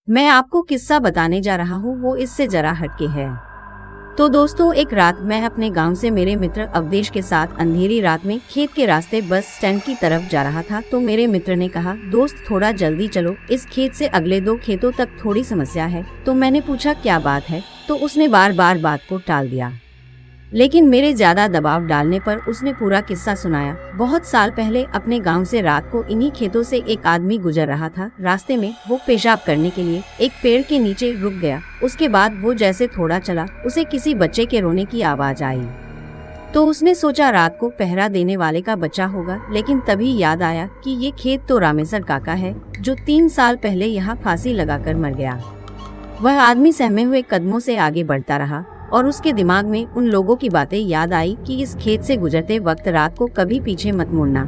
मैं आपको किस्सा बताने जा रहा हूँ, वो इससे जरा हटके है। तो दोस्तों, एक रात मैं अपने गांव से मेरे मित्र अवधेश के साथ अंधेरी रात में खेत के रास्ते बस स्टैंड की तरफ जा रहा था। तो मेरे मित्र ने कहा, दोस्त थोड़ा जल्दी चलो, इस खेत से अगले 2 खेतों तक थोड़ी समस्या है। तो मैंने पूछा क्या बात है, तो उसने बार बार बात को टाल दिया। लेकिन मेरे ज्यादा दबाव डालने पर उसने पूरा किस्सा सुनाया। बहुत साल पहले अपने गांव से रात को इन्हीं खेतों से एक आदमी गुजर रहा था। रास्ते में वो पेशाब करने के लिए एक पेड़ के नीचे रुक गया। उसके बाद वो जैसे थोड़ा चला, उसे किसी बच्चे के रोने की आवाज आई। तो उसने सोचा रात को पहरा देने वाले का बच्चा होगा, लेकिन तभी याद आया कि ये खेत तो रामेसर काका है, जो 3 साल पहले यहाँ फांसी लगाकर मर गया। वह आदमी सहमे हुए कदमों से आगे बढ़ता रहा और उसके दिमाग में उन लोगों की बातें याद आई कि इस खेत से गुजरते वक्त रात को कभी पीछे मत मुड़ना,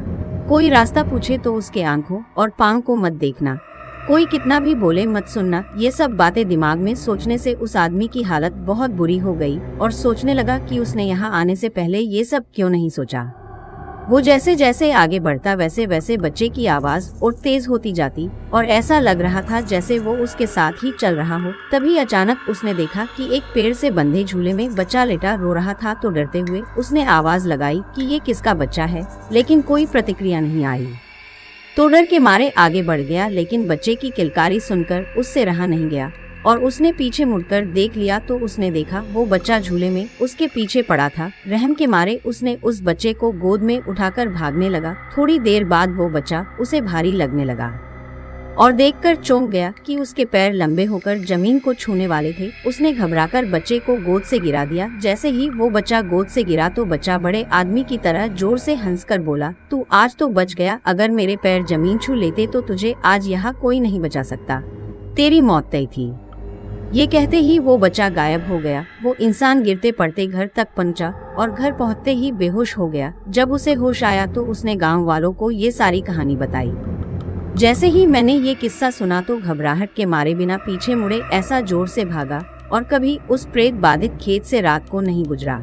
कोई रास्ता पूछे तो उसके आंखों और पाँव को मत देखना, कोई कितना भी बोले मत सुनना। ये सब बातें दिमाग में सोचने से उस आदमी की हालत बहुत बुरी हो गई और सोचने लगा कि उसने यहाँ आने से पहले ये सब क्यों नहीं सोचा। वो जैसे जैसे आगे बढ़ता वैसे वैसे बच्चे की आवाज और तेज होती जाती और ऐसा लग रहा था जैसे वो उसके साथ ही चल रहा हो। तभी अचानक उसने देखा कि एक पेड़ से बंधे झूले में बच्चा लेटा रो रहा था। तो डरते हुए उसने आवाज लगाई कि ये किसका बच्चा है, लेकिन कोई प्रतिक्रिया नहीं आई। तो डर के मारे आगे बढ़ गया, लेकिन बच्चे की किलकारी सुनकर उससे रहा नहीं गया और उसने पीछे मुड़कर देख लिया। तो उसने देखा वो बच्चा झूले में उसके पीछे पड़ा था। रहम के मारे उसने उस बच्चे को गोद में उठाकर भागने लगा। थोड़ी देर बाद वो बच्चा उसे भारी लगने लगा और देखकर चौंक गया कि उसके पैर लंबे होकर जमीन को छूने वाले थे। उसने घबराकर बच्चे को गोद से गिरा दिया। जैसे ही वो बच्चा गोद से गिरा तो बच्चा बड़े आदमी की तरह जोर से हंसकर बोला, तू आज तो बच गया, अगर मेरे पैर जमीन छू लेते तो तुझे आज यहाँ कोई नहीं बचा सकता, तेरी मौत तय थी। ये कहते ही वो बच्चा गायब हो गया। वो इंसान गिरते पड़ते घर तक पहुंचा और घर पहुंचते ही बेहोश हो गया। जब उसे होश आया तो उसने गांव वालों को ये सारी कहानी बताई। जैसे ही मैंने ये किस्सा सुना तो घबराहट के मारे बिना पीछे मुड़े ऐसा जोर से भागा और कभी उस प्रेत बाधित खेत से रात को नहीं गुजरा।